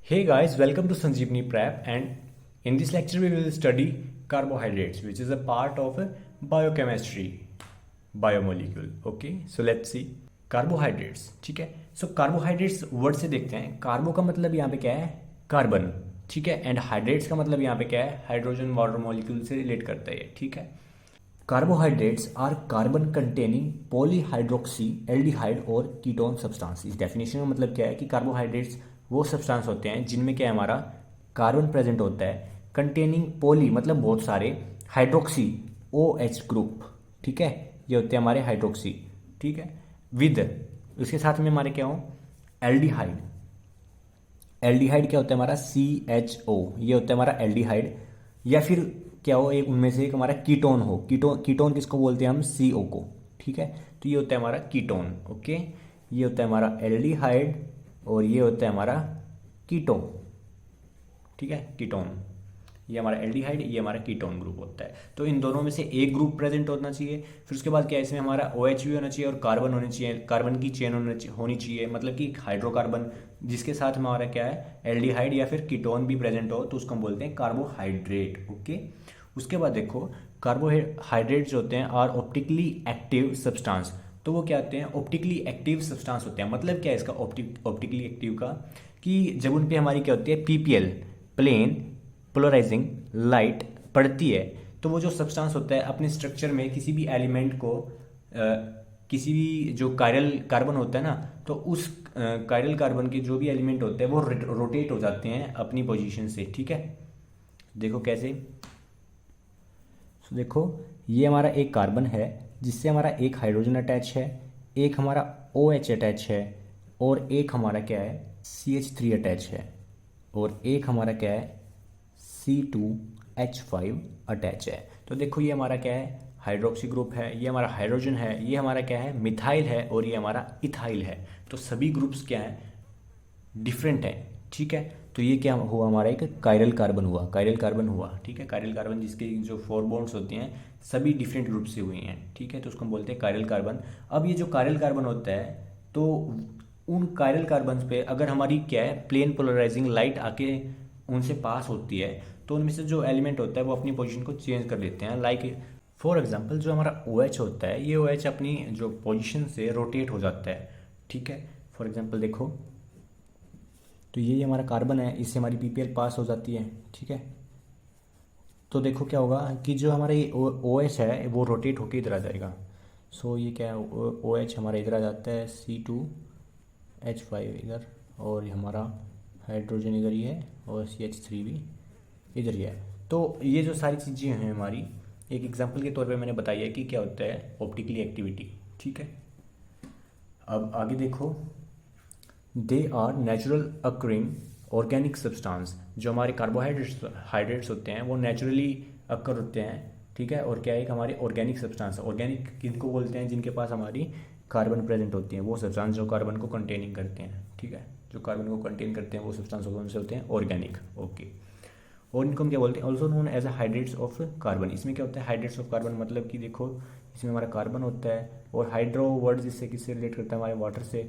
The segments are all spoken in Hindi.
Hey guys, welcome to Sanjeevani Prep, and in this lecture we will study carbohydrates, which is a part of a biochemistry biomolecule. Okay, so let's see carbohydrates. ठीक है, so carbohydrates वर्ड से देखते हैं. कार्बो का मतलब यहाँ पे क्या है? कार्बन. ठीक है, एंड हाइड्रेट्स का मतलब यहाँ पे क्या है? हाइड्रोजन वाटर मॉलिक्यूल से रिलेट करता है. ठीक है, carbohydrates are carbon containing polyhydroxy aldehyde और कीटोन सब्सटेंस. इस डेफिनेशन का मतलब क्या है कि कार्बोहाइड्रेट्स वो सब्सटेंस होते हैं जिनमें क्या है, हमारा कार्बन प्रेजेंट होता है, कंटेनिंग पॉली मतलब बहुत सारे, हाइड्रोक्सी ओ एच ग्रुप. ठीक है, ये होते हैं हमारे हाइड्रोक्सी. ठीक है, विद उसके साथ में हमारे क्या हो, एल्डिहाइड. एल्डिहाइड क्या होता है हमारा? CHO. ये होता है हमारा एल्डिहाइड. या फिर क्या हो, एक उनमें से एक हमारा कीटोन हो. कीटोन कीटोन किसको बोलते हैं हम? CO को. ठीक है, तो ये होता है हमारा कीटोन. ओके, ये होता है हमारा एल्डिहाइड और ये होता है हमारा कीटोन. ठीक है, कीटोन. ये हमारा एल्डिहाइड, ये हमारा कीटोन ग्रुप होता है. तो इन दोनों में से एक ग्रुप प्रेजेंट होना चाहिए. फिर उसके बाद क्या है, इसमें हमारा OH भी होना चाहिए और कार्बन होने चाहिए, कार्बन की चेन होनी चाहिए, मतलब कि हाइड्रोकार्बन, जिसके साथ हमारा क्या है, एल्डिहाइड या फिर कीटोन भी प्रेजेंट हो, तो उसको हम बोलते हैं कार्बोहाइड्रेट. ओके, उसके बाद देखो, कार्बोहाइड्रेट्स होते हैं आर ऑप्टिकली एक्टिव सब्सटेंस. तो वो क्या होते हैं? ऑप्टिकली एक्टिव सब्सटेंस होते हैं. मतलब क्या है इसका ऑप्टिकली एक्टिव का, कि जब उन पे हमारी क्या होती है, PPL प्लेन पोलराइजिंग लाइट पड़ती है, तो वो जो सब्सटेंस होता है अपने स्ट्रक्चर में किसी भी एलिमेंट को किसी भी जो कायरल कार्बन होता है ना, तो उस कायरल कार्बन के जो भी एलिमेंट होते हैं वो रोटेट हो जाते हैं अपनी पोजीशन से. ठीक है, देखो कैसे. तो देखो, ये हमारा एक कार्बन है जिससे हमारा एक हाइड्रोजन अटैच है, एक हमारा OH अटैच है, और एक हमारा क्या है, CH3 अटैच है, और एक हमारा क्या है, C2H5 अटैच है. तो देखो, ये हमारा क्या है, हाइड्रोक्सी ग्रुप है, ये हमारा हाइड्रोजन है, ये हमारा क्या है, मिथाइल है, और ये हमारा इथाइल है. तो सभी ग्रुप्स क्या हैं, डिफरेंट है. ठीक है, तो ये क्या हुआ, हमारा एक कायरल कार्बन हुआ. कायरल कार्बन हुआ. ठीक है, कायरल कार्बन जिसके जो 4 बॉन्ड्स होते हैं सभी डिफरेंट ग्रुप से हुई हैं. ठीक है, तो उसको हम बोलते हैं कायरल कार्बन. अब ये जो कायरल कार्बन होता है, तो उन कायरल कार्बन पे अगर हमारी क्या है, प्लेन पोलराइजिंग लाइट आके उनसे पास होती है, तो उनमें से जो एलिमेंट होता है वो अपनी पोजीशन को चेंज कर लेते हैं. लाइक फॉर एग्जांपल, जो हमारा OH होता है, ये OH अपनी जो पोजीशन से रोटेट हो जाता है. ठीक है, फॉर एग्जांपल देखो, तो ये हमारा कार्बन है, इससे हमारी PPL पास हो जाती है. ठीक है, तो देखो क्या होगा कि जो हमारा ये OH है वो रोटेट होके इधर आ जाएगा. सो ये क्या है, OH हमारा इधर आ जाता है, C2H5 इधर, और ये हमारा हाइड्रोजन इधर ही है, और CH3 भी इधर ही है. तो ये जो सारी चीज़ें हैं हमारी, एक एग्जांपल के तौर पे मैंने बताई है कि क्या होता है ऑप्टिकली एक्टिविटी. ठीक है, अब आगे देखो, they are natural occurring organic substance. जो हमारे कार्बोहाइड्रेट्स होते हैं वो नेचुरली अकर होते हैं. ठीक है, और क्या है, एक हमारे ऑर्गेनिक सब्सटेंस. ऑर्गेनिक किनको बोलते हैं? जिनके पास हमारी कार्बन प्रेजेंट होती है, वो सब्सटेंस जो कार्बन को कंटेनिंग करते हैं. ठीक है, जो कार्बन को कंटेन करते हैं वो सब्सटेंस कौन से होते हैं? ऑर्गेनिक. ओके, और इनको हम क्या बोलते हैं? Also known as a hydrates of carbon. इसमें क्या होता है, हाइड्रेट्स ऑफ कार्बन, मतलब कि देखो, इसमें हमारा कार्बन होता है, और हाइड्रो वर्ड जिससे किससे रिलेट करता है, हमारे वाटर से,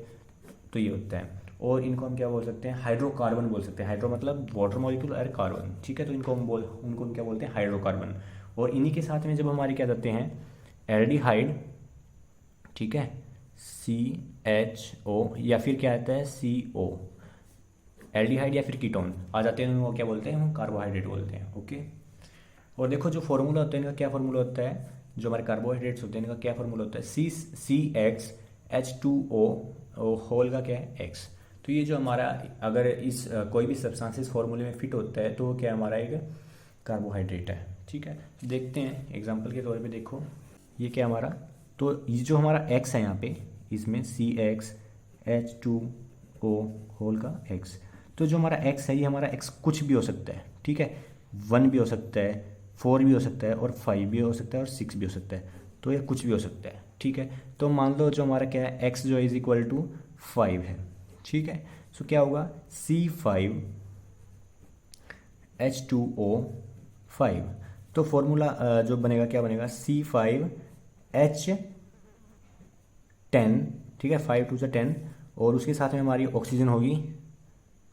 तो ये होता है. और इनको हम क्या बोल सकते हैं? हाइड्रोकार्बन बोल सकते हैं. हाइड्रो मतलब वाटर मॉलिक्यूल और कार्बन. ठीक है, तो इनको उनको हम क्या बोलते हैं? हाइड्रोकार्बन. और इन्हीं के साथ में जब हमारे क्या जाते हैं, एल्डिहाइड, ठीक है, CHO, या फिर क्या आता है, CO, एल्डिहाइड या फिर कीटोन आ जाते हैं, उनको क्या बोलते हैं? हम कार्बोहाइड्रेट बोलते हैं. ओके, और देखो जो फॉर्मूला होता है इनका, क्या फॉर्मूला होता है? जो हमारे कार्बोहाइड्रेट्स होते हैं इनका क्या फॉर्मूला होता है? CHO होल का क्या है, X. तो ये जो हमारा, अगर इस कोई भी सब्सटेंसेस फॉर्मूले में फिट होता है तो वो क्या हमारा एक कार्बोहाइड्रेट है. ठीक है, देखते हैं एग्जांपल के तौर पे. देखो, ये क्या हमारा, तो ये जो हमारा X है यहाँ पे, इसमें CHO होल का X. तो जो हमारा X है, ये हमारा X कुछ भी हो सकता है. ठीक है, 1 भी हो सकता है, 4 भी हो सकता है, और 5 भी हो सकता है, और 6 भी हो सकता है. तो ये कुछ भी हो सकता है. ठीक है, तो मान लो जो हमारा क्या है, X जो इज इक्वल टू 5 है. ठीक है, सो क्या होगा, C5H2O5. तो फॉर्मूला जो बनेगा, क्या बनेगा, C5H10. ठीक है, 5 2 से 10, और उसके साथ में हमारी ऑक्सीजन होगी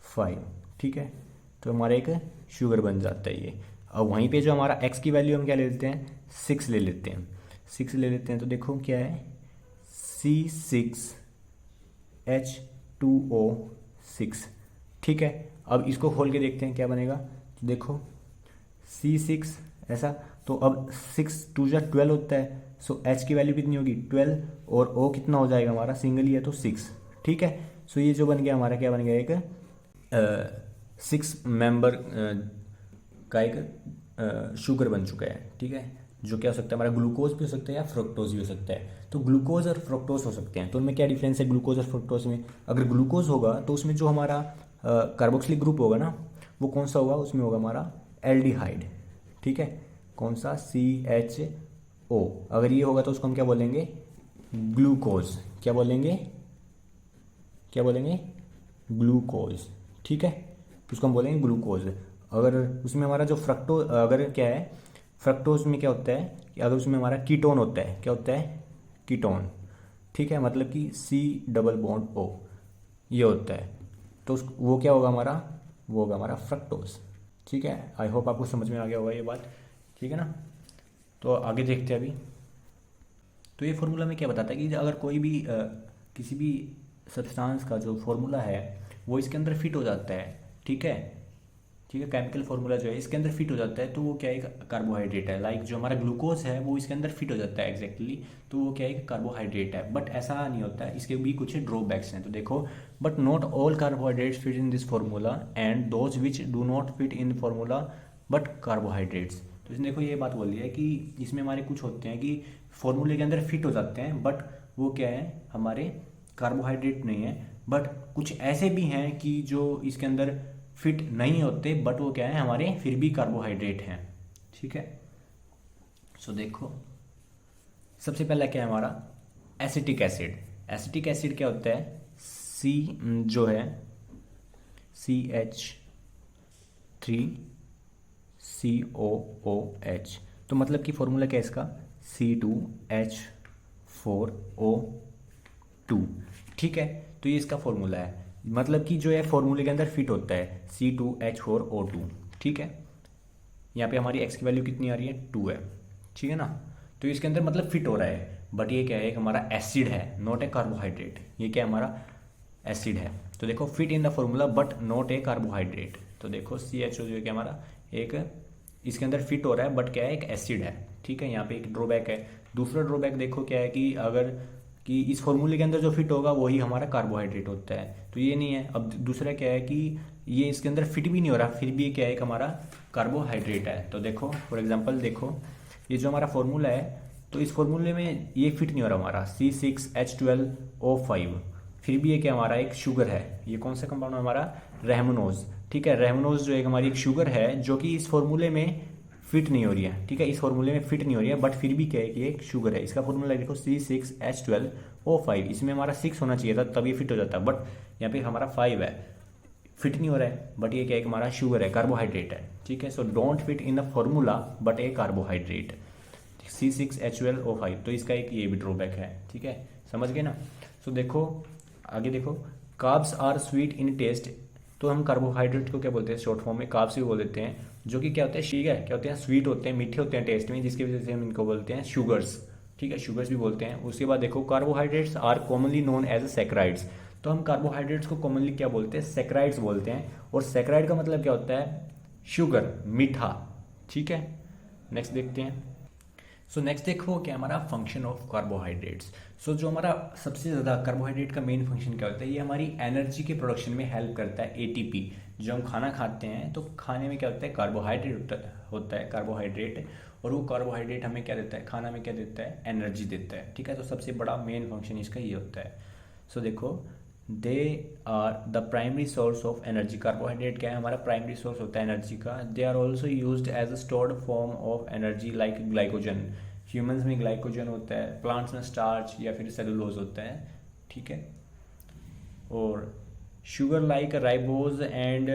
5. ठीक है, तो हमारा एक शुगर बन जाता है ये। अब वहीं पे जो हमारा एक्स की वैल्यू हम क्या ले लेते हैं, 6 ले लेते हैं, 6 ले लेते हैं। तो देखो क्या है, C6H2O6, ठीक है। अब इसको खोल के देखते हैं क्या बनेगा। तो देखो C6 ऐसा, तो अब 6 2 जा 12 होता है। सो H की वैल्यू कितनी होगी 12, और O कितना हो जाएगा हमारा, सिंगल ही है तो 6, ठीक है। सो ये जो बन गया हमारा क्या बन गया, एक 6 मेंबर का एक शुगर बन चुका है, ठीक है। जो क्या हो सकता है हमारा, ग्लूकोज भी हो सकता है या फ्रुक्टोज भी हो सकता है। तो ग्लूकोज और फ्रुक्टोज हो सकते हैं, तो उनमें क्या डिफरेंस है ग्लूकोज और फ्रुक्टोज में। अगर ग्लूकोज होगा तो उसमें जो हमारा कार्बोक्सिलिक ग्रुप होगा ना, वो कौन सा होगा, उसमें होगा हमारा एल्डिहाइड, ठीक है। कौन सा, CHO। अगर ये होगा तो उसको हम क्या बोलेंगे, ग्लूकोज। क्या बोलेंगे, क्या बोलेंगे, ग्लूकोज, ठीक है। उसको हम बोलेंगे ग्लूकोज। अगर उसमें हमारा जो फ्रक्टोज, अगर क्या है फ्रक्टोज में क्या होता है कि अगर उसमें हमारा कीटोन होता है, क्या होता है, कीटोन, ठीक है, मतलब कि C+O ये होता है। तो वो क्या होगा हमारा, वो होगा हमारा फ्रक्टोज, ठीक है। आई होप आपको समझ में आ गया होगा ये बात, ठीक है ना। तो आगे देखते हैं अभी। तो ये फार्मूला में क्या बताता है कि अगर कोई भी किसी भी सब्सटेंस का जो फार्मूला है वो इसके अंदर फिट हो जाता है, ठीक है, ठीक है, केमिकल फार्मूला जो है इसके अंदर फिट हो जाता है, तो वो क्या है, कार्बोहाइड्रेट है। लाइक जो हमारा ग्लूकोज है वो इसके अंदर फिट हो जाता है एग्जैक्टली, तो वो क्या है, कार्बोहाइड्रेट है। बट ऐसा नहीं होता है, इसके भी कुछ ड्रॉबैक्स हैं। तो देखो, but not all carbohydrates fit in this formula and those which do not fit in formula but carbohydrates. तो इसने देखो ये बात बोली है कि इसमें हमारे कुछ होते हैं कि फॉर्मूले के अंदर फिट हो जाते हैं, बट वो क्या है, हमारे कार्बोहाइड्रेट नहीं है। बट कुछ ऐसे भी हैं कि जो इसके अंदर फिट नहीं होते, बट वो क्या है, हमारे फिर भी कार्बोहाइड्रेट हैं, ठीक है। सो देखो, सबसे पहला क्या है हमारा, एसिटिक एसिड। एसिटिक एसिड क्या होता है, C जो है CH3COOH। तो मतलब कि फॉर्मूला क्या है इसका, C2H4O2, ठीक है। तो ये इसका फॉर्मूला है, मतलब कि जो है फॉर्मूले के अंदर फिट होता है C2H4O2, ठीक है। यहाँ पे हमारी x की वैल्यू कितनी आ रही है, 2 है, ठीक है ना। तो इसके अंदर मतलब फिट हो रहा है, बट ये क्या है, एक हमारा एसिड है, नॉट ए कार्बोहाइड्रेट। ये क्या है, हमारा एसिड है। तो देखो, fit in the formula but not a carbohydrate. तो देखो CHO जो है क्या हमारा एक इसके अंदर फिट हो रहा है, बट क्या है, एक एसिड है, ठीक है। यहाँ पे एक ड्रॉबैक है। दूसरा ड्रॉबैक देखो क्या है कि अगर कि इस फॉर्मूले के अंदर जो फिट होगा वही हमारा कार्बोहाइड्रेट होता है, तो ये नहीं है। अब दूसरा क्या है कि ये इसके अंदर फिट भी नहीं हो रहा, फिर भी क्या है, एक हमारा कार्बोहाइड्रेट है। तो देखो फॉर एग्जांपल, देखो ये जो हमारा फॉर्मूला है, तो इस फॉर्मूले में ये फिट नहीं हो रहा हमारा C6H12O5, फिर भी ये क्या हमारा एक शुगर है। ये कौन सा कंपाउंड है हमारा, रेहमनोज, ठीक है। रेहमनोज जो एक हमारी एक शुगर है जो कि इस फॉर्मूले में फिट नहीं हो रही है, ठीक है, इस फॉर्मूले में फिट नहीं हो रही है, बट फिर भी क्या है कि एक शुगर है। इसका फॉर्मूला देखो C6H12O5, इसमें हमारा 6 होना चाहिए था तब ये फिट हो जाता, बट यहाँ पे हमारा 5 है, फिट नहीं हो रहा है, बट ये क्या है, हमारा शुगर है, कार्बोहाइड्रेट है, ठीक है। So don't fit in the formula but A carbohydrate, C6H12O5। तो इसका एक ये भी ड्रॉबैक है, ठीक है, समझ गए ना। सो देखो आगे देखो, carbs are sweet in taste. तो हम कार्बोहाइड्रेट को क्या बोलते हैं, शॉर्ट फॉर्म में कार्ब्स भी बोल देते हैं, जो कि क्या होता है, ठीक है, क्या होते हैं, स्वीट होते हैं, मीठे होते हैं टेस्ट में, जिसकी वजह से हम इनको बोलते हैं शुगर्स, ठीक है, शुगर्स भी बोलते हैं। उसके बाद देखो, carbohydrates are commonly known as saccharides. तो हम कार्बोहाइड्रेट्स को कॉमनली क्या बोलते हैं, सैकराइड्स बोलते हैं। और सैकराइड का मतलब क्या होता है, शुगर, मीठा, ठीक है। नेक्स्ट देखते हैं। सो नेक्स्ट देखो क्या हमारा फंक्शन ऑफ कार्बोहाइड्रेट्स। सो जो हमारा सबसे ज़्यादा कार्बोहाइड्रेट का मेन फंक्शन क्या होता है, ये हमारी एनर्जी के प्रोडक्शन में हेल्प करता है। ATP, जो हम खाना खाते हैं तो खाने में क्या होता है, कार्बोहाइड्रेट होता है कार्बोहाइड्रेट, और वो कार्बोहाइड्रेट हमें क्या देता है, खाना में क्या देता है, एनर्जी देता है, ठीक है। तो सबसे बड़ा मेन फंक्शन इसका ये होता है। सो देखो, they are the primary source of energy. Carbohydrate क्या है, हमारा प्राइमरी सोर्स होता है एनर्जी का। They are also used as a stored form of energy like glycogen. Humans में ग्लाइकोजन होता है, प्लांट्स में स्टार्च या फिर सेलुलोज होता है, ठीक है। और sugar like ribose and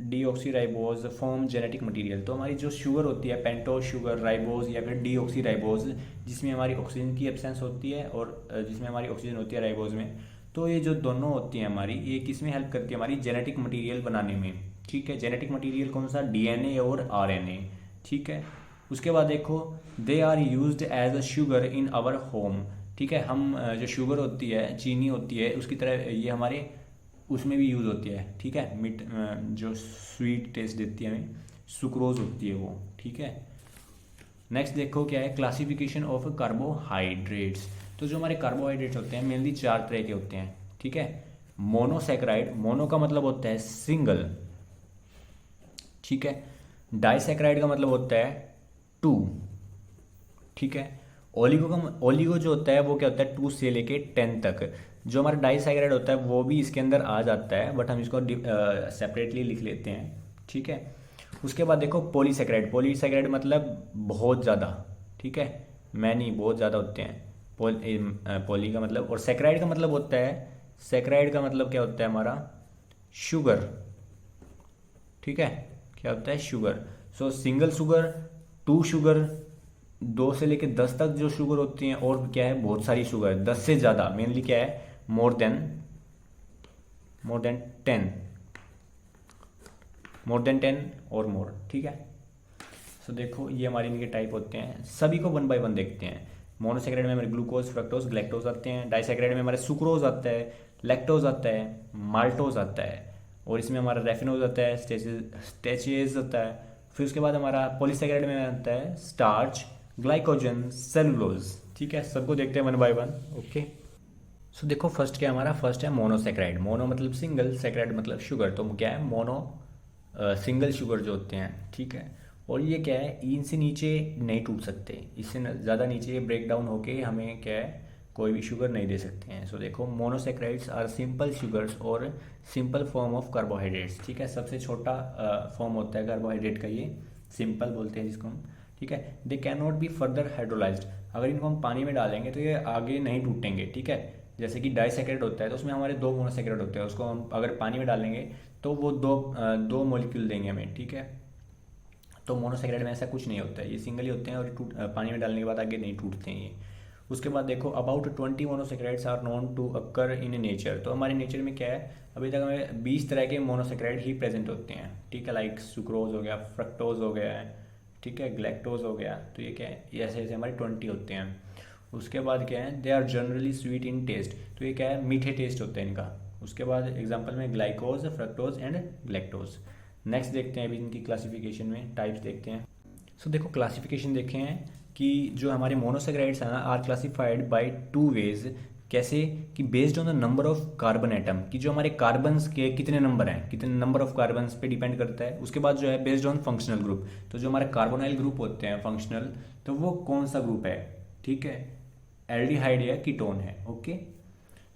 deoxyribose form genetic material. तो हमारी जो शुगर होती है, पेंटोज शुगर, राइबोज या फिर डीऑक्सीराइबोज, जिसमें हमारी ऑक्सीजन की एब्सेंस होती है और जिसमें हमारी ऑक्सीजन होती है राइबोज में, तो ये जो दोनों होती हैं हमारी, ये किस में हेल्प करती है, हमारी जेनेटिक मटेरियल बनाने में, ठीक है। जेनेटिक मटेरियल कौन सा, डीएनए और आरएनए, ठीक है। उसके बाद देखो they are used as a sugar in our home, ठीक है। हम जो शुगर होती है, चीनी होती है, उसकी तरह ये हमारे उसमें भी यूज़ होती है, ठीक है। मिट जो स्वीट टेस्ट देती है हमें, सुक्रोज होती है वो, ठीक है। नेक्स्ट देखो क्या है, क्लासिफिकेशन ऑफ कार्बोहाइड्रेट्स। तो जो हमारे कार्बोहाइड्रेट्स होते हैं मेनली 4 तरह के होते हैं, ठीक है। मोनोसैकेराइड, मोनो का मतलब होता है सिंगल, ठीक है। डाइसैकेराइड का मतलब होता है 2, ठीक है। ओलिगो जो होता है वो क्या होता है 2 से लेके 10 तक। जो हमारा डाइसैकेराइड होता है वो भी इसके अंदर आ जाता है, बट हम इसको सेपरेटली लिख लेते हैं, ठीक है। उसके बाद देखो पॉलीसैकेराइड, पॉलीसैकेराइड मतलब बहुत ज़्यादा, ठीक है। मैनी बहुत ज़्यादा होते हैं, पॉली का मतलब, और सैकेराइड का मतलब होता है, सैकेराइड का मतलब क्या होता है हमारा शुगर, ठीक है। क्या होता है शुगर। सो सिंगल शुगर, 2 शुगर, 2 से लेके 10 तक जो शुगर होती हैं, और क्या है बहुत सारी शुगर, 10 से ज़्यादा, मेनली क्या है मोर देन 10, मोर देन 10 और मोर, ठीक है। सो देखो ये हमारे इनके टाइप होते हैं, सभी को 1 बाय 1 देखते हैं। मोनोसैकेराइड में हमारे ग्लूकोज, फ्रक्टोज, ग्लैक्टोज आते हैं। डाइसैकेराइड में हमारे सुक्रोज आता है, लैक्टोज आता है, माल्टोज आता है, और इसमें हमारा रेफिनोज आता है, स्टेचेज आता है। फिर उसके बाद हमारा पॉलीसैकेराइड में आता है स्टार्च, ग्लाइकोजन, सेलुलोज, ठीक है। सबको देखते हैं 1 बाय 1, ओके। सो देखो फर्स्ट क्या हमारा, फर्स्ट है मोनोसैकेराइड। मोनो मतलब सिंगल, सैकेराइड मतलब शुगर, तो क्या है मोनो सिंगल शुगर जो होते हैं, ठीक है। और ये क्या है इनसे नीचे नहीं टूट सकते, इससे ज़्यादा नीचे ब्रेक डाउन होके हमें क्या है कोई भी शुगर नहीं दे सकते हैं। सो देखो मोनोसैकेराइड्स आर सिंपल शुगर्स और सिंपल फॉर्म ऑफ कार्बोहाइड्रेट्स, ठीक है। सबसे छोटा फॉर्म होता है कार्बोहाइड्रेट का, ये सिंपल बोलते हैं जिसको हम, ठीक है। They can not be further hydrolysed, अगर इनको हम पानी में डालेंगे तो ये आगे नहीं टूटेंगे, ठीक है। जैसे कि डाइसैकेराइड होता है तो उसमें हमारे 2 मोनोसैकेराइड होते हैं, उसको हम अगर पानी में डालेंगे तो वो दो मॉलिक्यूल देंगे हमें, ठीक है। तो मोनोसैकेराइड में ऐसा कुछ नहीं होता है, ये सिंगल ही होते हैं और पानी में डालने के बाद आगे नहीं टूटते हैं ये। उसके बाद देखो about 20 monosaccharides are known to occur in nature. तो हमारे नेचर में क्या है अभी तक हमें 20 तरह के मोनोसैकेराइड ही प्रेजेंट होते हैं, ठीक है। लाइक सुक्रोज हो गया, फ्रक्टोज हो गया है, ठीक है, ग्लैक्टोज हो गया। तो ये क्या है ऐसे ऐसे हमारे 20 होते हैं। उसके बाद क्या है they are generally sweet in taste, तो ये क्या है मीठे टेस्ट होते हैं इनका। उसके बाद एग्जाम्पल में ग्लाइकोज, फ्रक्टोज एंड ग्लैक्टोज। नेक्स्ट देखते हैं अभी इनकी क्लासिफिकेशन में टाइप्स देखते हैं। सो देखो क्लासिफिकेशन देखे हैं कि जो हमारे मोनोसैकेराइड्स हैं ना आर क्लासिफाइड बाय 2 वेज। कैसे कि based on the number of carbon atom, कि जो हमारे कार्बन्स के कितने नंबर हैं, कितने नंबर ऑफ कार्बन्स पे डिपेंड करता है। उसके बाद जो है बेस्ड ऑन फंक्शनल ग्रुप, तो जो हमारे कार्बोनाइल ग्रुप होते हैं फंक्शनल, तो वो कौन सा ग्रुप है, ठीक है, एल्डिहाइड या कीटोन है, ओके।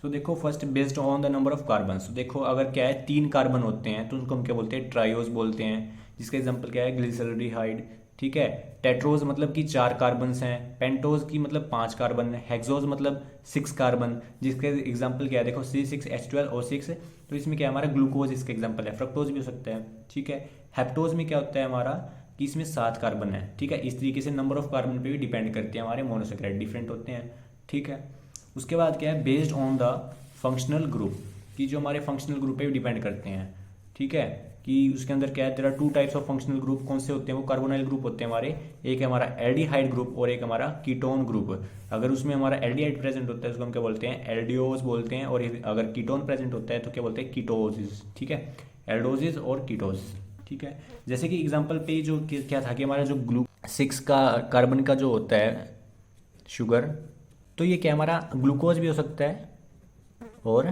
सो देखो first based on the number of carbon. तो देखो अगर क्या है 3 कार्बन होते हैं तो उनको हम क्या बोलते हैं ट्रायोज बोलते हैं, जिसका एग्जांपल क्या है ग्लिसरॉल्डिहाइड, ठीक है। टेट्रोज मतलब कि 4 कार्बन्स हैं, पेंटोज की मतलब 5 कार्बन है, हेक्सोज मतलब 6 कार्बन, जिसके एग्जांपल क्या है देखो C6H12O6। तो इसमें क्या है हमारा ग्लूकोज इसका एग्जांपल है, फ्रक्टोज भी हो सकता है, ठीक है। हेप्टोज में क्या होता है हमारा कि इसमें 7 कार्बन है, ठीक है। इस तरीके से नंबर ऑफ कार्बन पे भी डिपेंड करते हैं हमारे मोनोसैकेराइड, डिफरेंट होते हैं, ठीक है। उसके बाद क्या है based on the functional group, कि जो हमारे फंक्शनल ग्रुप पे भी डिपेंड करते हैं, ठीक है। कि उसके अंदर क्या है there are 2 types of functional group, कौन से होते हैं वो कार्बोनाइल ग्रुप होते हैं हमारे, एक है हमारा एल्डिहाइड ग्रुप और एक हमारा कीटोन ग्रुप। अगर उसमें हमारा एल्डिहाइड प्रेजेंट होता है उसको हम क्या बोलते हैं एल्डियोज बोलते हैं, और अगर कीटोन प्रेजेंट होता है तो क्या बोलते हैं कीटोसिस, ठीक है, एल्डोसिस और कीटोस, ठीक है। जैसे कि एग्जाम्पल पे जो क्या था कि हमारा जो 6 का कार्बन का जो होता है शुगर, तो ये क्या हमारा ग्लूकोज भी हो सकता है और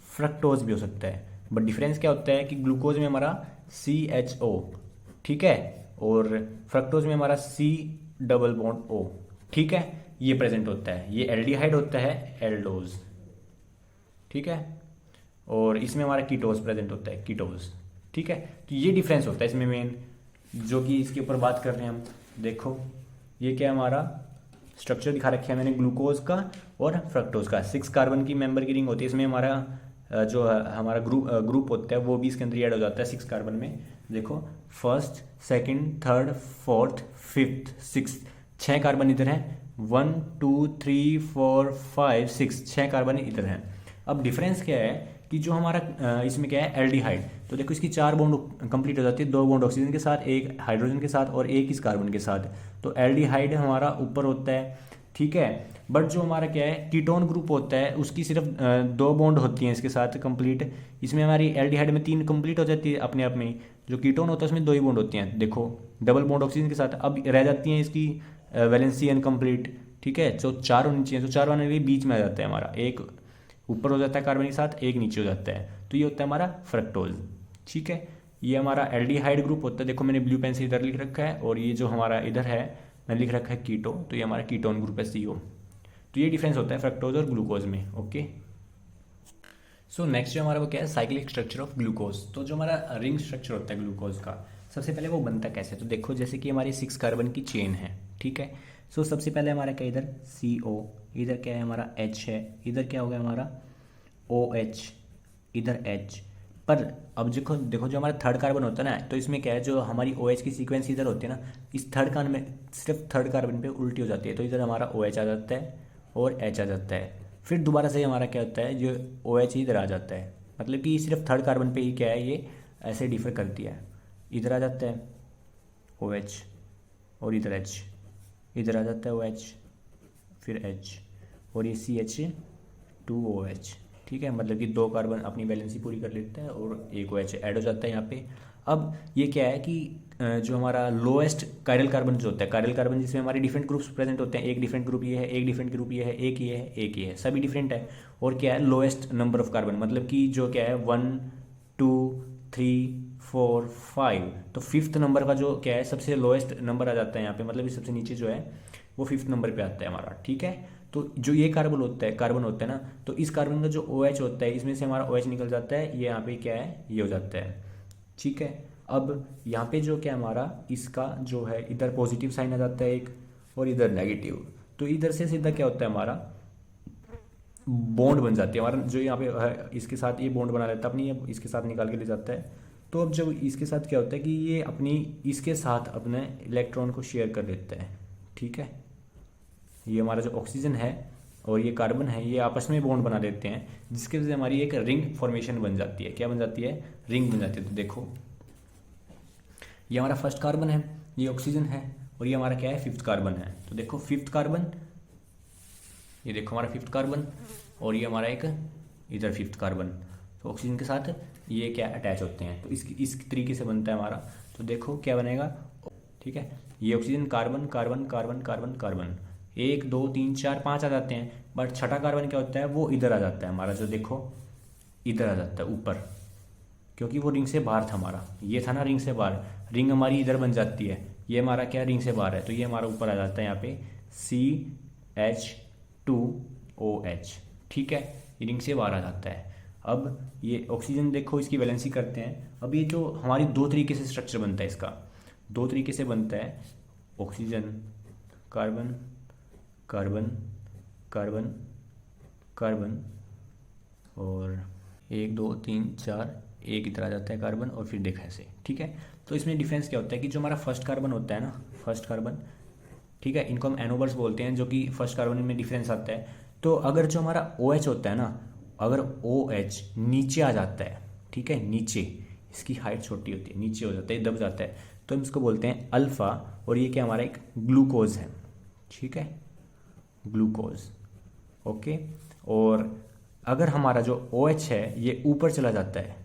फ्रक्टोज भी हो सकता है। बट डिफरेंस क्या होता है कि ग्लूकोज में हमारा CHO, ठीक है, और फ्रक्टोज में हमारा C डबल बॉन्ड O, ठीक है, ये प्रेजेंट होता है। ये एल्डिहाइड होता है एल्डोज, ठीक है, और इसमें हमारा कीटोज प्रेजेंट होता है कीटोज, ठीक है। तो ये डिफरेंस होता है इसमें मेन, जो कि इसके ऊपर बात कर रहे हैं हम। देखो ये क्या हमारा स्ट्रक्चर दिखा रखा है मैंने ग्लूकोज का और फ्रक्टोज का। 6 कार्बन की मेंबर की रिंग होती है, इसमें हमारा जो हमारा ग्रुप होता है वो भी इसके अंदर ऐड हो जाता है 6 कार्बन में। देखो first, second, third, fourth, fifth, 6 carbon इधर हैं, 1 2 3 4 5 6 कार्बन इधर हैं। अब डिफरेंस क्या है कि जो हमारा इसमें क्या है एल्डिहाइड, तो देखो इसकी 4 बॉन्ड कंप्लीट हो जाती है, 2 बॉन्ड ऑक्सीजन के साथ, एक हाइड्रोजन के साथ और एक इस कार्बन के साथ। तो एल्डिहाइड हमारा ऊपर होता है, ठीक है। बट जो हमारा क्या है कीटोन ग्रुप होता है उसकी सिर्फ 2 बॉन्ड होती हैं इसके साथ कंप्लीट। इसमें हमारी एल्डिहाइड में 3 कंप्लीट हो जाती है अपने आप में ही, जो कीटोन होता है उसमें 2 ही बॉन्ड होती हैं, देखो डबल बॉन्ड ऑक्सीजन के साथ। अब रह जाती हैं इसकी वैलेंसी इनकम्प्लीट, ठीक है। तो 4 होनी चाहिए, तो 4 होने के लिए बीच में आ जाता है हमारा, एक ऊपर हो जाता है कार्बन के साथ, एक नीचे हो जाता है, तो ये होता है हमारा फ्रक्टोज, ठीक है। ये हमारा एल्डिहाइड ग्रुप होता है, देखो मैंने ब्लू पेन से इधर लिख रखा है, और ये जो हमारा इधर है मैंने लिख रखा है कीटो, तो ये हमारा कीटोन ग्रुप है CO। तो ये डिफरेंस होता है फ्रक्टोज और ग्लूकोज में, ओके। सो नेक्स्ट जो हमारा वो क्या है साइक्लिक स्ट्रक्चर ऑफ ग्लूकोज। तो जो हमारा रिंग स्ट्रक्चर होता है ग्लूकोज का, सबसे पहले वो बनता कैसे, तो देखो जैसे कि हमारी 6 कार्बन की चेन है, ठीक है। सो सबसे पहले हमारा क्या इधर CO, इधर क्या है हमारा H है, इधर क्या हो गया हमारा OH, इधर H। पर अब देखो देखो जो हमारा थर्ड कार्बन होता है ना, तो इसमें क्या है जो हमारी OH की सीक्वेंस इधर होती है ना, इस थर्ड कार्बन में सिर्फ थर्ड कार्बन पे उल्टी हो जाती है, तो इधर हमारा OH आ जाता है और H आ जाता है। फिर दोबारा से हमारा क्या होता है जो OH इधर आ जाता है, मतलब कि सिर्फ थर्ड कार्बन पे ही क्या है ये ऐसे डिफर करती है, इधर आ जाता है OH और इधर H, इधर आ जाता है OH फिर H और ये CH2OH, ठीक है। मतलब कि 2 कार्बन अपनी वैलेंसी पूरी कर लेते हैं और एक OH ऐड हो जाता है यहाँ पे। अब ये क्या है कि जो हमारा लोएस्ट कायरल कार्बन जो होता है, कायरल कार्बन जिसमें हमारे डिफरेंट ग्रुप्स प्रेजेंट होते हैं, एक डिफरेंट ग्रुप ये है, एक डिफरेंट ग्रुप ये है, एक ये है, एक ये है, सभी डिफरेंट है। और क्या है लोएस्ट नंबर ऑफ कार्बन, मतलब कि जो क्या है 1 2 3 4 5, तो 5th नंबर का जो क्या है सबसे लोएस्ट नंबर आ जाता है यहाँ पे, मतलब सबसे नीचे जो है वो 5th नंबर पे आता है हमारा, ठीक है। तो जो ये कार्बन होता है ना, तो इस कार्बन का जो OH होता है इसमें से हमारा OH निकल जाता है, ये यहाँ पे क्या है ये हो जाता है, ठीक है। अब यहाँ पे जो क्या हमारा इसका जो है इधर पॉजिटिव साइन आ जाता है एक, और इधर नेगेटिव, तो इधर से सीधा क्या होता है हमारा बॉन्ड बन जाती है हमारा, जो यहाँ पे है इसके साथ ये बॉन्ड बना लेता है अपनी, अब इसके साथ निकाल के ले जाता है। तो अब जब इसके साथ क्या होता है कि ये अपनी इसके साथ अपने इलेक्ट्रॉन को शेयर कर देता है, ठीक है। ये हमारा जो ऑक्सीजन है और ये कार्बन है ये आपस में बॉन्ड बना देते हैं, जिसके वजह से हमारी एक रिंग फॉर्मेशन बन जाती है, क्या बन जाती है रिंग बन जाती है। तो देखो ये हमारा फर्स्ट कार्बन है, ये ऑक्सीजन है, और ये हमारा क्या है 5th कार्बन है। तो देखो 5th कार्बन, ये देखो हमारा 5th कार्बन, और ये हमारा एक इधर 5th कार्बन, तो ऑक्सीजन के साथ ये क्या अटैच होते हैं, तो इस तरीके से बनता है हमारा। तो देखो क्या बनेगा, ठीक है। ये oxygen carbon carbon carbon carbon carbon 1 2 3 4 5 आ जाते हैं, बट छठा कार्बन क्या होता है वो इधर आ जाता है हमारा, जो देखो इधर आ जाता है ऊपर, क्योंकि वो रिंग से बाहर था हमारा, ये था ना रिंग से बाहर, रिंग हमारी इधर बन जाती है, ये हमारा क्या रिंग से बाहर है, तो ये हमारा ऊपर आ जाता है यहाँ पे CH2OH, ठीक है, ये रिंग से बाहर आ जाता है। अब ये ऑक्सीजन देखो इसकी वैलेंसी करते हैं। अब ये जो हमारी 2 तरीके से स्ट्रक्चर बनता है, इसका 2 तरीके से बनता है, oxygen carbon carbon carbon carbon, और 1 2 3 4 एक इधर आ जाता है कार्बन, और फिर देखा ऐसे, ठीक है। तो इसमें डिफरेंस क्या होता है कि जो हमारा फर्स्ट कार्बन होता है ना, फर्स्ट कार्बन, ठीक है, इनको हम एनोबर्स बोलते हैं, जो कि फर्स्ट कार्बन में डिफरेंस आता है। तो अगर जो हमारा OH होता है ना, अगर OH नीचे आ जाता है, ठीक है, नीचे इसकी हाइट छोटी होती है, नीचे हो जाता है, दब जाता है, तो हम इसको बोलते हैं अल्फा, और ये क्या हमारा एक ग्लूकोज है, ठीक है, ग्लूकोज, ओके। और अगर हमारा जो OH है ये ऊपर चला जाता है,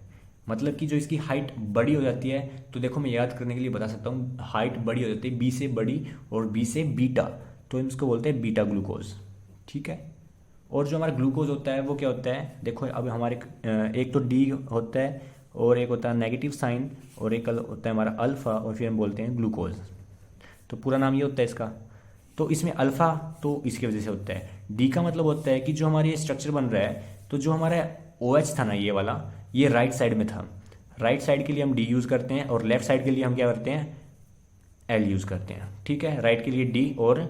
मतलब कि जो इसकी हाइट बड़ी हो जाती है, तो देखो मैं याद करने के लिए बता सकता हूँ, हाइट बड़ी हो जाती है, B से बड़ी और B से बीटा, तो हम इसको बोलते हैं बीटा ग्लूकोज, ठीक है। और जो हमारा ग्लूकोज होता है वो क्या होता है, देखो अब हमारे एक तो D होता है और एक होता है नेगेटिव साइन, और एक होता है हमारा अल्फा, और फिर हम बोलते हैं ग्लूकोज। तो पूरा नाम ये होता है इसका। तो इसमें अल्फा तो इसकी वजह से होता है, डी का मतलब होता है कि जो हमारे स्ट्रक्चर बन रहा है, तो जो हमारा OH था ना ये वाला, ये राइट साइड में था, राइट साइड के लिए हम डी यूज़ करते हैं, और लेफ्ट साइड के लिए हम क्या करते हैं एल यूज़ करते हैं, ठीक है। राइट के लिए डी और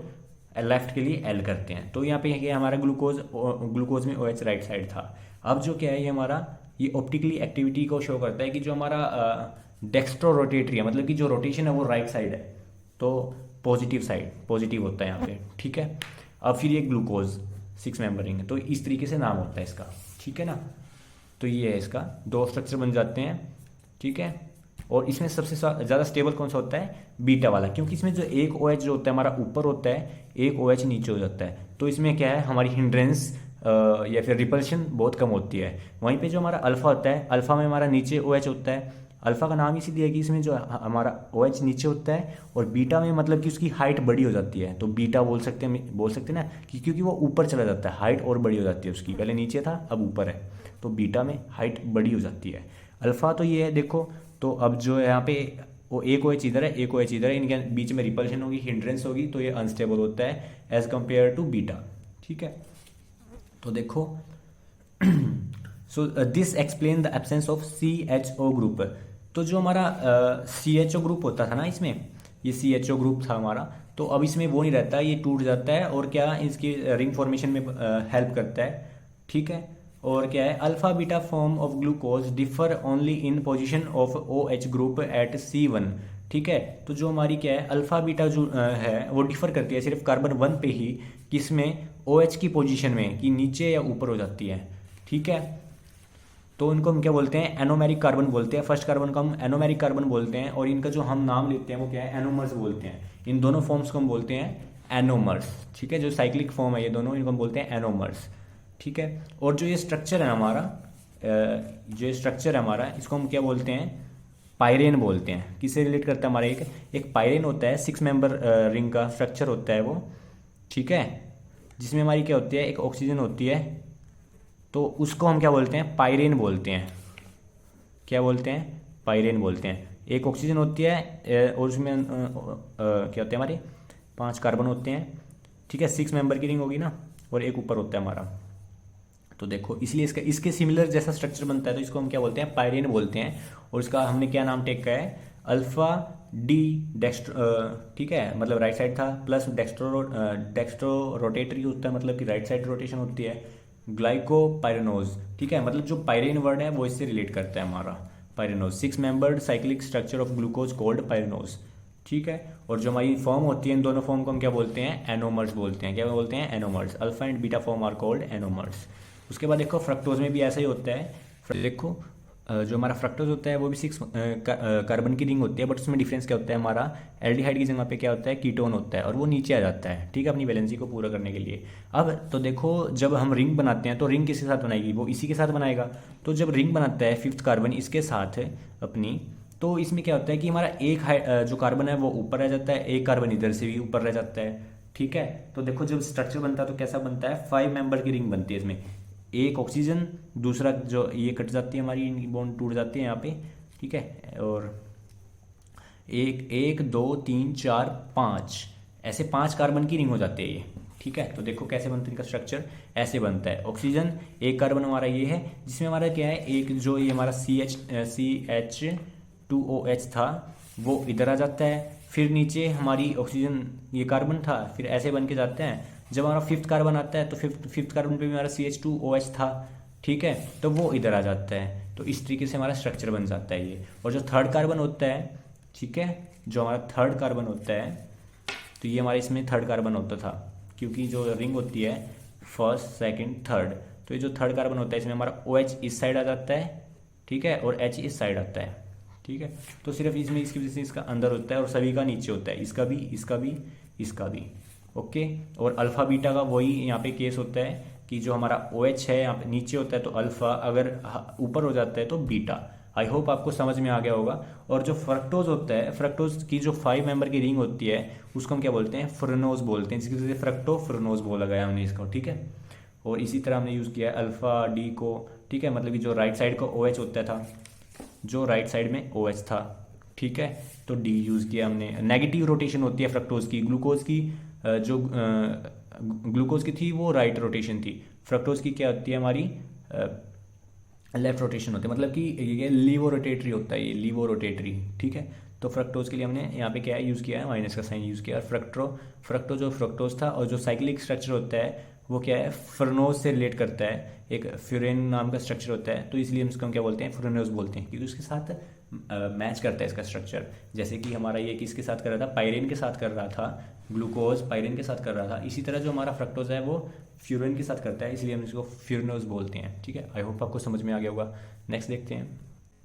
लेफ्ट के लिए एल करते हैं। तो यहाँ पे क्या हमारा ग्लूकोज में OH राइट साइड था। अब जो क्या है ये हमारा ये ऑप्टिकली एक्टिविटी को शो करता है कि जो हमारा डेक्स्ट्रो रोटेटरी है, मतलब कि जो रोटेशन है वो राइट साइड है, तो पॉजिटिव साइड पॉजिटिव होता है यहाँ पे, ठीक है। अब फिर ये ग्लूकोज 6 मेंबर रिंग, तो इस तरीके से नाम होता है इसका, ठीक है ना। तो ये है इसका 2 स्ट्रक्चर बन जाते हैं, ठीक है। और इसमें सबसे ज़्यादा स्टेबल कौन सा होता है, बीटा वाला, क्योंकि इसमें जो एक OH जो होता है हमारा ऊपर होता है, एक OH नीचे हो जाता है, तो इसमें क्या है हमारी हिंड्रेंस या फिर रिपल्शन बहुत कम होती है। वहीं पे जो हमारा अल्फ़ा होता है, अल्फ़ा में हमारा नीचे OH होता है, अल्फ़ा का नाम इसी दिया है कि इसमें जो हमारा OH नीचे होता है, और बीटा में मतलब कि उसकी हाइट बड़ी हो जाती है, तो बीटा बोल सकते हैं ना कि क्योंकि वो ऊपर चला जाता है, हाइट और बड़ी हो जाती है उसकी, पहले नीचे था अब ऊपर है, तो बीटा में हाइट बड़ी हो जाती है। अल्फ़ा तो ये है देखो, तो अब जो यहाँ पे वो एक OH इधर है, एक OH इधर है, इनके बीच में रिपल्शन होगी, हिंड्रेंस होगी, तो ये अनस्टेबल होता है एज कंपेयर टू बीटा, ठीक है। तो देखो so this explain the absence of CHO group. तो जो हमारा CHO ग्रुप होता था ना इसमें, ये CHO ग्रुप था हमारा, तो अब इसमें वो नहीं रहता, ये टूट जाता है, और क्या इसकी रिंग फॉर्मेशन में हेल्प करता है, ठीक है। और क्या है, alpha beta form of glucose differ only in position of OH group at C1, ठीक है। तो जो हमारी क्या है अल्फा बीटा जो है वो डिफर करती है सिर्फ कार्बन 1 पे ही, किसमें, OH की पोजीशन में, कि नीचे या ऊपर हो जाती है, ठीक है। तो इनको हम क्या बोलते हैं, एनोमेरिक कार्बन बोलते हैं, फर्स्ट कार्बन को हम एनोमेरिक कार्बन बोलते हैं, और इनका जो हम नाम लेते हैं वो क्या है, एनोमर्स बोलते हैं। इन दोनों फॉर्म्स को हम बोलते हैं एनोमर्स, ठीक है। जो साइक्लिक फॉर्म है ये दोनों, इनको हम बोलते हैं एनोमर्स, ठीक है। और जो ये स्ट्रक्चर है हमारा, जो ये स्ट्रक्चर है हमारा, इसको हम क्या बोलते हैं, पायरेन बोलते हैं। किससे रिलेट करता है हमारा, एक पायरेन होता है, 6 मेंबर रिंग का स्ट्रक्चर होता है वो, ठीक है, जिसमें हमारी क्या होती है, एक ऑक्सीजन होती है, तो उसको हम क्या बोलते हैं, पायरेन बोलते हैं। क्या बोलते हैं, पायरेन बोलते हैं। एक ऑक्सीजन होती है और उसमें क्या होते हैं हमारे 5 कार्बन होते हैं, ठीक है, 6 मेंबर की रिंग होगी ना, और एक ऊपर होता है हमारा। तो देखो इसलिए इसके सिमिलर जैसा स्ट्रक्चर बनता है, तो इसको हम क्या बोलते हैं, पायरेन बोलते हैं। और इसका हमने क्या नाम टेक किया है, अल्फा डी डेक्स्ट्रो, ठीक है, मतलब राइट साइड था, प्लस डेक्स्ट्रो रोटेटरी होता है, मतलब कि राइट साइड रोटेशन होती है, ग्लाइकोपाइरेनोज, ठीक है, मतलब जो पायरेन वर्ड है वो इससे रिलेट करता है हमारा, pyranose, 6 membered cyclic structure of glucose called pyranose, ठीक है। और जो हमारी फॉर्म होती है, इन दोनों फॉर्म को हम क्या बोलते हैं, एनोमर्स बोलते हैं। क्या बोलते हैं, anomers. Alpha and beta form are called anomers. उसके बाद देखो फ्रक्टोज में भी ऐसा ही होता है। देखो जो हमारा फ्रक्टोज होता है वो भी 6 कार्बन की रिंग होती है, बट उसमें डिफरेंस क्या होता है, हमारा एल्डिहाइड की जगह पे क्या होता है, कीटोन होता है, और वो नीचे आ जाता है, ठीक है, अपनी वैलेंसी को पूरा करने के लिए। अब तो देखो जब हम रिंग बनाते हैं तो रिंग किसके साथ बनाएगी, वो इसी के साथ बनाएगा। तो जब रिंग बनाता है 5th कार्बन इसके साथ अपनी, तो इसमें क्या होता है कि हमारा एक जो कार्बन है वो ऊपर रह जाता है, एक कार्बन इधर से भी ऊपर रह जाता है, ठीक है। तो देखो जब स्ट्रक्चर बनता है तो कैसा बनता है, 5 मेंबर की रिंग बनती है। इसमें एक ऑक्सीजन, दूसरा जो ये कट जाती है हमारी, बॉन्ड टूट जाती है यहाँ पे, ठीक है, और 1 2 3 4 5 ऐसे 5 कार्बन की रिंग हो जाती है ये, ठीक है। तो देखो कैसे बनता है इनका स्ट्रक्चर, ऐसे बनता है। ऑक्सीजन एक कार्बन हमारा ये है, जिसमें हमारा क्या है, एक जो ये हमारा CH2OH था वो इधर आ जाता है, फिर नीचे हमारी ऑक्सीजन ये कार्बन था, फिर ऐसे बन के जाते हैं। जब हमारा 5th कार्बन आता है तो फिफ्थ कार्बन पे भी हमारा CH2OH था, ठीक है, तो वो इधर आ जाता है। तो इस तरीके से हमारा स्ट्रक्चर बन जाता है ये। और जो 3rd कार्बन होता है, ठीक है, जो हमारा 3rd कार्बन होता है, तो ये हमारे इसमें 3rd कार्बन होता था, क्योंकि जो रिंग होती है 1st 2nd 3rd, तो ये जो 3rd कार्बन होता है इसमें हमारा OH इस साइड आ जाता है, ठीक है, और H इस साइड आता है, ठीक है। तो सिर्फ इसमें इसकी वजह से इसका अंदर होता है और सभी का नीचे होता है, इसका भी, इसका भी, इसका भी, ओके। और अल्फा बीटा का वही यहाँ पे केस होता है कि जो हमारा OH है यहाँ पे नीचे होता है तो अल्फा, अगर ऊपर हो जाता है तो बीटा। आई होप आपको समझ में आ गया होगा। और जो फ्रक्टोज होता है, फ्रक्टोज की जो 5 मेंबर की रिंग होती है उसको हम क्या बोलते हैं, फ्रेनोज बोलते हैं, जिसकी वजह से फ्रक्टो फ्रेनोज बोला गया हमने इसको, ठीक है। और इसी तरह हमने यूज़ किया है अल्फा डी को, ठीक है, मतलब कि जो राइट साइड का OH होता था, जो राइट साइड में OH था, ठीक है, तो डी यूज़ किया हमने। नेगेटिव रोटेशन होती है फ्रक्टोज की, ग्लूकोज की जो ग्लूकोज की थी वो राइट रोटेशन थी, फ्रक्टोज की क्या होती है हमारी लेफ्ट रोटेशन होती है, मतलब कि ये लीवो रोटेटरी होता है, ये लीवो रोटेटरी, ठीक है। तो फ्रक्टोज के लिए हमने यहाँ पे क्या यूज़ किया है, माइनस का साइन यूज़ किया। और फ्रक्टो जो फ्रक्टोज था, और जो साइक्लिक स्ट्रक्चर होता है वो क्या है, फ्रेनोज से रिलेट करता है, एक फ्यूरेन नाम का स्ट्रक्चर होता है, तो इसलिए हम इसको क्या बोलते हैं, फ्रेनोज बोलते हैं, क्योंकि उसके साथ मैच करता है इसका स्ट्रक्चर। जैसे कि हमारा ये किसके साथ कर रहा था, पायरीन के साथ कर रहा था, ग्लूकोज पायरीन के साथ कर रहा था। इसी तरह जो हमारा फ्रक्टोज है वो फ्यूरिन के साथ करता है, इसलिए हम इसको फ्यूरिनोज बोलते हैं। ठीक है, आई होप आपको समझ में आ गया होगा। नेक्स्ट देखते हैं।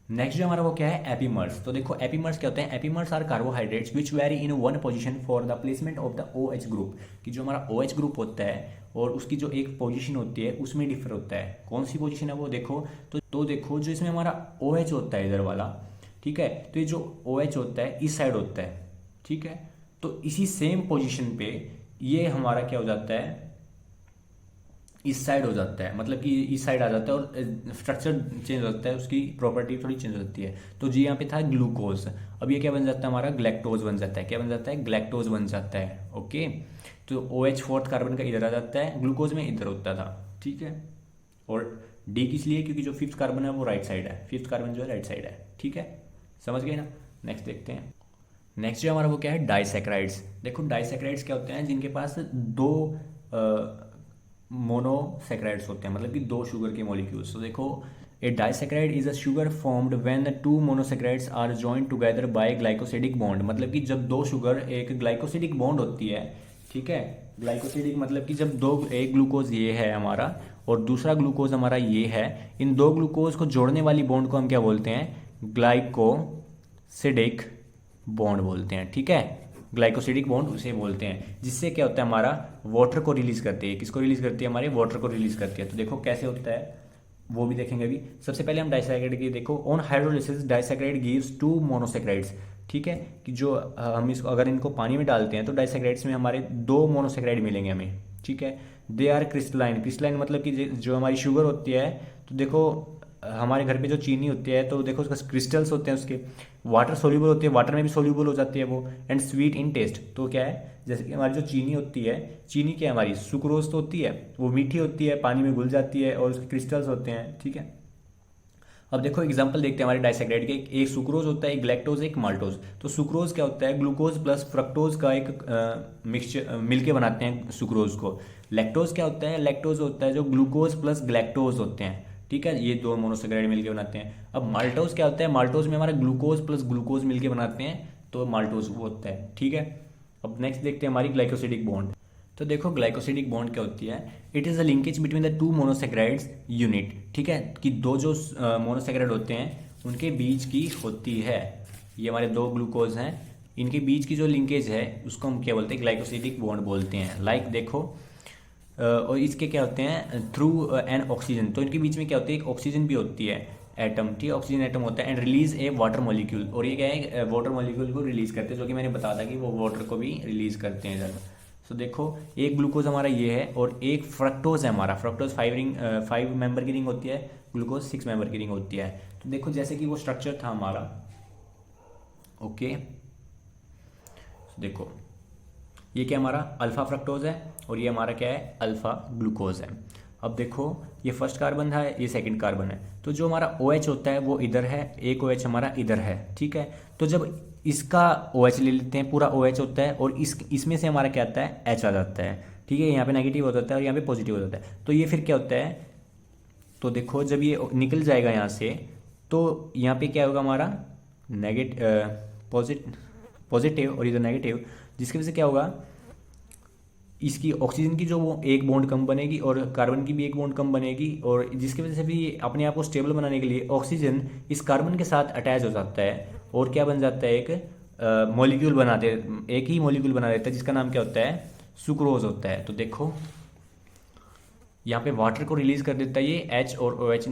नेक्स्ट जो हमारा वो क्या है, एपीमर्स। तो देखो एपीमर्स क्या होते हैं, epimers are carbohydrates which vary in one position for the placement of the OH group. कि जो हमारा OH ग्रुप होता है और उसकी जो एक पोजीशन होती है उसमें डिफर होता है। कौन सी पोजीशन है वो देखो, तो देखो जो इसमें हमारा OH होता है इधर वाला, ठीक है, तो ये जो OH होता है इस साइड होता है, ठीक है, तो इसी सेम पोजीशन पे ये हमारा क्या हो जाता है, इस साइड हो जाता है, मतलब कि इस साइड आ जाता है और स्ट्रक्चर चेंज हो जाता है, उसकी प्रॉपर्टी थोड़ी चेंज हो जाती है। तो जी यहाँ पे था ग्लूकोज, अब ये क्या बन जाता है हमारा, ग्लैक्टोज बन जाता है। क्या बन जाता है, ग्लैक्टोज बन जाता है। ओके, तो OH फोर्थ कार्बन का इधर आ जाता है, ग्लूकोज में इधर होता था। ठीक है, और D किस लिए, क्योंकि जो फिफ्थ कार्बन है वो राइट साइड है, फिफ्थ कार्बन जो है राइट साइड है। ठीक है, समझ गए ना। नेक्स्ट देखते हैं। नेक्स्ट जो हमारा वो क्या है, डाइसैकेराइड्स। देखो डाइसैकेराइड्स क्या होते हैं, जिनके पास दो मोनोसैकेराइड्स होते हैं, मतलब कि दो शुगर के मॉलिक्यूल्स। तो देखो a disaccharide is a sugar formed when the two monosaccharides are joined together by glycosidic bond. मतलब कि जब दो शुगर एक ग्लाइकोसिडिक बॉन्ड होती है, ठीक है, ग्लाइकोसिडिक मतलब कि जब दो, एक ग्लूकोज ये है हमारा और दूसरा ग्लूकोज हमारा ये है, इन दो ग्लूकोज को जोड़ने वाली बॉन्ड को हम क्या बोलते हैं, ग्लाइकोसिडिक बॉन्ड बोलते हैं। ठीक है, ग्लाइकोसिडिक बॉन्ड उसे बोलते हैं, जिससे क्या होता है हमारा वाटर को रिलीज करती है। किसको रिलीज करती है, हमारे वाटर को रिलीज करती है। तो देखो कैसे होता है वो भी देखेंगे अभी। सबसे पहले हम डाइसैकेराइड की देखो, on hydrolysis disaccharide gives two monosaccharides. ठीक है, कि जो हम इसको अगर इनको पानी में डालते हैं तो डाइसैकेराइड्स में हमारे दो मोनोसैकेराइड मिलेंगे हमें। ठीक है, दे आर क्रिस्टलाइन। क्रिस्टलाइन मतलब कि जो हमारी शुगर होती है, तो देखो हमारे घर पे जो चीनी होती है तो देखो उसका क्रिस्टल्स होते हैं, उसके वाटर सोल्यूबल होती है, वाटर में भी सोल्यूबल हो जाती है वो, एंड स्वीट इन टेस्ट। तो क्या है, जैसे कि हमारी जो चीनी होती है, चीनी क्या है हमारी, सुक्रोज तो होती है, वो मीठी होती है, पानी में घुल जाती है और उसके क्रिस्टल्स होते हैं। ठीक है, अब देखो एग्जांपल देखते हैं हमारे डाइसैकेराइड के। एक सुक्रोज होता है, एक ग्लैक्टोज, एक माल्टोज। तो सुक्रोज क्या होता है, ग्लूकोज प्लस फ्रक्टोज का एक मिक्सचर मिलके बनाते हैं सुक्रोज को। लैक्टोज क्या होता है, लैक्टोज होता है जो ग्लूकोज प्लस ग्लैक्टोज होते हैं। ठीक है, ये दो मोनोसैकेराइड मिलके बनाते हैं। अब माल्टोज क्या होता है, माल्टोज में हमारा ग्लूकोज प्लस ग्लूकोज मिलके बनाते हैं, तो माल्टोज वो होता है। ठीक है, अब नेक्स्ट देखते हैं हमारी ग्लाइकोसिडिक बॉन्ड। तो देखो ग्लाइकोसिडिक बॉन्ड क्या होती है, it is a linkage between the two monosaccharides unit. ठीक है, कि दो जो मोनोसैकेराइड होते हैं उनके बीच की होती है, ये हमारे दो ग्लूकोज हैं, इनके बीच की जो लिंकेज है उसको हम क्या बोलते हैं, ग्लाइकोसिडिक बॉन्ड बोलते हैं। लाइक देखो और इसके क्या होते हैं, थ्रू एन ऑक्सीजन। तो इनके बीच में क्या होती है, एक ऑक्सीजन भी होती है एटम। ठीक है, ऑक्सीजन एटम होता है, and release a water molecule. और ये क्या है, वाटर मॉलिक्यूल को रिलीज करते हैं, जो कि मैंने बताया था कि वो वाटर को भी रिलीज करते हैं ज़्यादा। तो देखो एक ग्लूकोज हमारा ये है और एक फ्रक्टोज है हमारा। फ्रक्टोज 5 मेंबर की रिंग होती है, ग्लूकोज 6 मेंबर की रिंग होती है। तो देखो जैसे कि वो स्ट्रक्चर था हमारा। ओके, देखो ये क्या हमारा अल्फा फ्रक्टोज है और ये हमारा क्या है, अल्फा ग्लूकोज है। अब देखो ये फर्स्ट कार्बन था, ये सेकंड कार्बन है। तो जो हमारा OH होता है वो इधर है, एक OH हमारा इधर है। ठीक है, तो जब इसका OH ले लेते हैं, पूरा OH होता है और इसमें से हमारा क्या आता है, H आ जाता है। ठीक है, यहाँ पे नेगेटिव हो जाता है और यहाँ पे पॉजिटिव हो जाता है। तो ये फिर क्या होता है, तो देखो जब ये निकल जाएगा यहाँ से, तो यहाँ पे क्या होगा हमारा पॉजिटिव और इधर नेगेटिव, जिसकी वजह से क्या होगा, इसकी ऑक्सीजन की जो वो एक बॉन्ड कम बनेगी और कार्बन की भी एक बॉन्ड कम बनेगी, और जिसकी वजह से भी अपने आप को स्टेबल बनाने के लिए ऑक्सीजन इस कार्बन के साथ अटैच हो जाता है और क्या बन जाता है, एक मॉलिक्यूल बनाते, एक ही मॉलिक्यूल बना देता है, जिसका नाम क्या होता है, सुक्रोज होता है। तो देखो यहाँ पे वाटर को रिलीज कर देता है, ये H और OH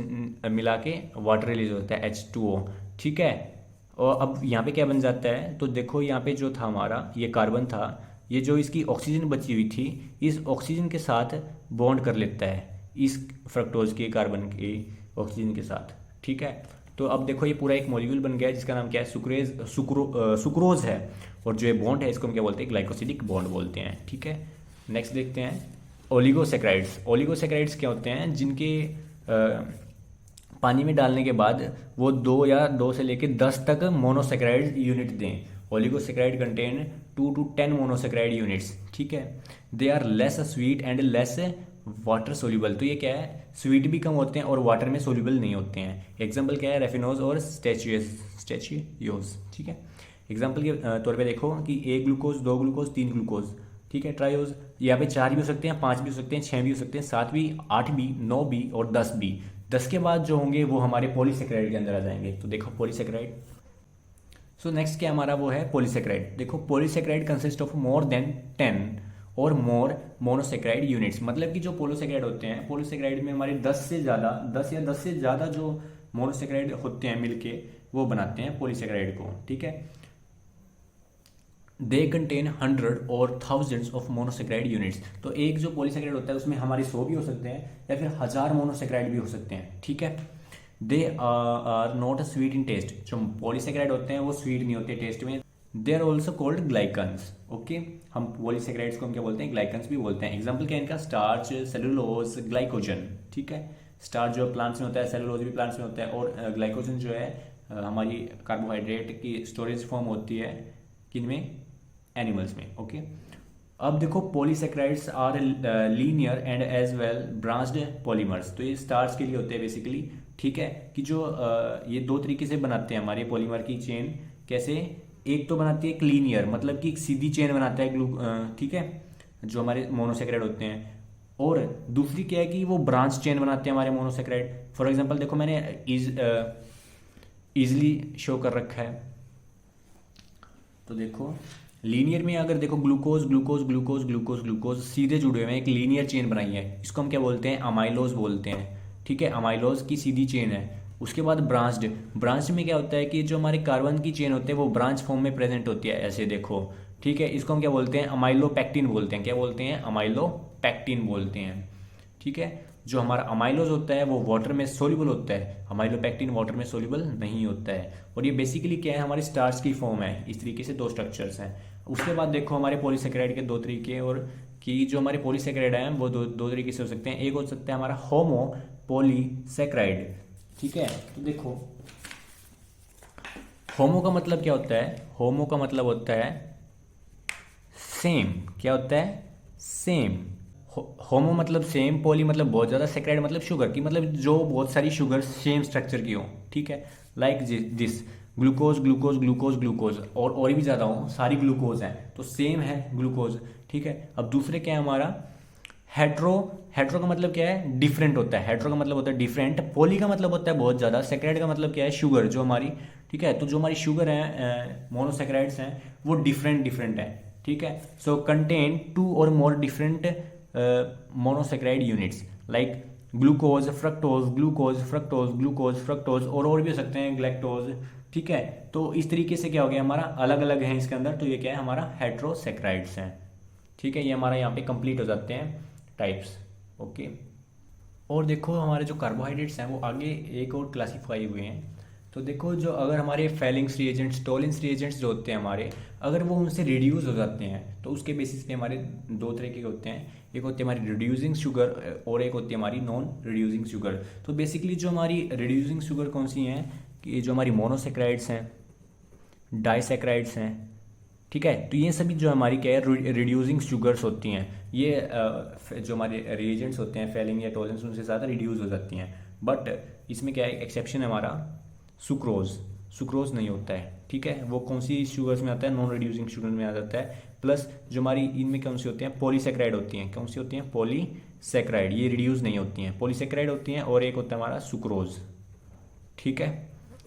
मिला के वाटर रिलीज होता है, H2O। ठीक है, और अब यहाँ पे क्या बन जाता है, तो देखो यहाँ पे जो था हमारा ये कार्बन था, ये जो इसकी ऑक्सीजन बची हुई थी, इस ऑक्सीजन के साथ बॉन्ड कर लेता है, इस फ्रक्टोज के कार्बन के ऑक्सीजन के साथ। ठीक है, तो अब देखो ये पूरा एक मॉलिक्यूल बन गया है, जिसका नाम क्या है, सुक्रोज है, और जो ये बॉन्ड है इसको हम क्या बोलते हैं, ग्लाइकोसिडिक बॉन्ड बोलते हैं। ठीक है, नेक्स्ट देखते हैं ओलिगोसैकेराइड्स। ओलिगोसैकेराइड्स क्या होते हैं, जिनके पानी में डालने के बाद वो 2 या 2 से लेकर 10 तक मोनोसैकेराइड यूनिट दें। Oligosaccharide contain 2 to 10 monosaccharide units. ठीक है, they are less sweet and less water soluble, तो ये क्या है, स्वीट भी कम होते हैं और वाटर में सोल्यूबल नहीं होते हैं। एग्जाम्पल क्या है, रेफिनोज और स्टेचियोज, ठीक है। एग्जाम्पल के तौर पे देखो कि 1 ग्लूकोज, 2 ग्लूकोज, 3 ग्लूकोज, ठीक है। ट्रायोज यहाँ पे 4 भी हो सकते हैं, 5 भी हो सकते हैं, 6 भी हो सकते हैं, 7 भी, 8 भी, 9 भी और 10 भी। 10 के बाद जो होंगे वो हमारे पॉलीसेक्राइड के अंदर आ जाएंगे। तो देखो पॉलीसेक्राइड, सो नेक्स्ट क्या हमारा वो है पॉलीसेक्राइड। देखो polysaccharide consist of more than 10 और मोर मोनोसेक्राइड यूनिट्स, मतलब कि जो पॉलीसेक्राइड होते हैं, पॉलीसेक्राइड में हमारे 10 से ज़्यादा, 10 या 10 से ज़्यादा जो मोनोसेक्राइड होते हैं मिलके वो बनाते हैं पॉलीसेक्राइड को, ठीक है। दे कंटेन 100 और थाउजेंड्स ऑफ मोनोसेक्राइड यूनिट्स, तो एक जो पॉलीसेक्राइड होता है उसमें हमारे 100 भी हो सकते हैं या फिर 1000 मोनोसेक्राइड भी हो सकते हैं, ठीक है। They are not sweet in taste, जो पॉलीसेक्राइड होते हैं वो स्वीट नहीं होते टेस्ट में। They are also called glycans, okay. हम पॉलीसेक्राइड्स को हम क्या बोलते हैं, ग्लाइकन्स भी बोलते हैं। एग्जाम्पल क्या है इनका, स्टार्च, सेलुलोज, ग्लाइकोजन, ठीक है। स्टार्च जो प्लांट्स में होता है, सेलुलोज भी प्लांट्स में होता है, और ग्लाइकोजन जो है हमारी कार्बोहाइड्रेट की स्टोरेज फॉर्म होती है किनमें, एनिमल्स में, ओके। अब देखो polysaccharides are linear and as well branched polymers, तो ये स्टार्च के लिए होते हैं बेसिकली, ठीक है। कि जो ये दो तरीके से बनाते हैं हमारे पॉलीमर की चेन, कैसे, एक तो बनाती है एक लीनियर, मतलब कि एक सीधी चेन बनाता है ठीक है, जो हमारे मोनोसेक्राइड होते हैं, और दूसरी क्या है कि वो ब्रांच चेन बनाते हैं हमारे मोनोसेक्राइड। फॉर एग्जांपल देखो मैंने इजली शो कर रखा है, तो देखो लीनियर में अगर देखो glucose glucose glucose glucose glucose सीधे जुड़े हुए हैं, एक लीनियर चेन बनाई है, इसको हम क्या बोलते हैं, अमाइलोज बोलते हैं, ठीक है। अमाइलोज की सीधी चेन है। उसके बाद ब्रांच्ड, ब्रांच में क्या होता है कि जो हमारे कार्बन की चेन होते हैं वो ब्रांच फॉर्म में प्रेजेंट होती है, ऐसे देखो, ठीक है। इसको हम क्या बोलते हैं, अमाइलोपेक्टिन बोलते हैं, क्या बोलते हैं, अमाइलोपेक्टिन बोलते हैं, ठीक है। जो हमारा अमाइलोज होता है वो वाटर में सोल्यूबल होता है, अमाइलोपेक्टिन वाटर में सोल्यूबल नहीं होता है, और ये बेसिकली क्या है, हमारी स्टार्च की फॉर्म है। इस तरीके से दो स्ट्रक्चर्स हैं। उसके बाद देखो हमारे पॉलीसेक्राइड के दो तरीके, और कि जो हमारे पॉलीसेक्राइड हैं वो दो तरीके से हो सकते हैं। एक हो सकता है हमारा होमो पॉलीसेक्राइड, ठीक है। तो देखो होमो का मतलब क्या होता है, होमो का मतलब होता है सेम, क्या होता है, सेम। होमो मतलब सेम, पॉली मतलब बहुत ज़्यादा, सेक्राइड मतलब शुगर की, मतलब जो बहुत सारी शुगर सेम स्ट्रक्चर की हो, ठीक है। Like this glucose glucose glucose glucose, और भी ज़्यादा हो, सारी ग्लूकोज हैं तो सेम है ग्लूकोज, ठीक है। अब दूसरे क्या है हमारा हेट्रो, हेट्रो का मतलब क्या है, डिफरेंट होता है, हेट्रो का मतलब होता है डिफरेंट, पॉली का मतलब होता है बहुत ज़्यादा, सेक्राइड का मतलब क्या है, शुगर जो हमारी, ठीक है। तो जो हमारी शुगर है, मोनोसेक्राइड्स हैं वो डिफरेंट है, ठीक है। सो कंटेन 2 और more different monosaccharide units like glucose fructose, glucose fructose, glucose fructose, और भी हो सकते हैं, ग्लैक्टोज, ठीक है। तो इस तरीके से क्या हो गया हमारा, अलग अलग है इसके अंदर, तो ये क्या है हमारा हेट्रोसेक्राइड्स हैं, ठीक है। ये हमारा यहाँ पे कंप्लीट हो जाते हैं टाइप्स, ओके। और देखो हमारे जो कार्बोहाइड्रेट्स हैं वो आगे एक और क्लासीफाई हुए हैं। तो देखो जो अगर हमारे फेलिंग्स रिएजेंट्स, टोलेंस रिएजेंट्स जो होते हैं हमारे, अगर वो उनसे रिड्यूस हो जाते हैं तो उसके बेसिस पे हमारे दो तरह के होते हैं, एक होती है हमारी रिड्यूसिंग शुगर और एक होती है हमारी नॉन रिड्यूसिंग शुगर। तो बेसिकली जो हमारी रिड्यूसिंग शुगर कौन सी हैं, कि जो हमारी मोनोसेक्राइड्स हैं, डाइसेक्राइड्स हैं, ठीक है। तो ये सभी जो हमारी क्या है रिड्यूसिंग शुगर्स होती हैं, ये जो हमारे रिएजेंट्स होते हैं फेलिंग या टोलेंस उनसे ज़्यादा रिड्यूस हो जाती हैं। बट इसमें क्या है, एक्सेप्शन है हमारा सुक्रोज, सुक्रोज नहीं होता है, ठीक है। वो कौन सी शुगर्स में आता है, नॉन रिड्यूसिंग शुगर में आ जाता है। प्लस जो हमारी इनमें कौन सी होती हैं, पॉलीसेक्राइड होती हैं, कौन सी होती हैं, पॉलीसेक्राइड, ये रिड्यूस नहीं होती हैं, पॉलीसेक्राइड होती हैं, और एक होता है हमारा सुक्रोज, ठीक है।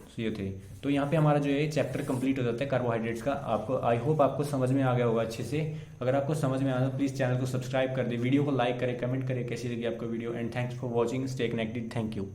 सो ये थे, तो यहाँ पे हमारा जो है चैप्टर कंप्लीट हो जाता है कार्बोहाइड्रेट्स का। आपको आई होप आपको समझ में आ गया होगा अच्छे से। अगर आपको समझ में आया तो प्लीज़ चैनल को सब्सक्राइब कर दे, वीडियो को लाइक करें, कमेंट करें कैसी लगी आपको video, and thanks for watching, stay connected, thank you.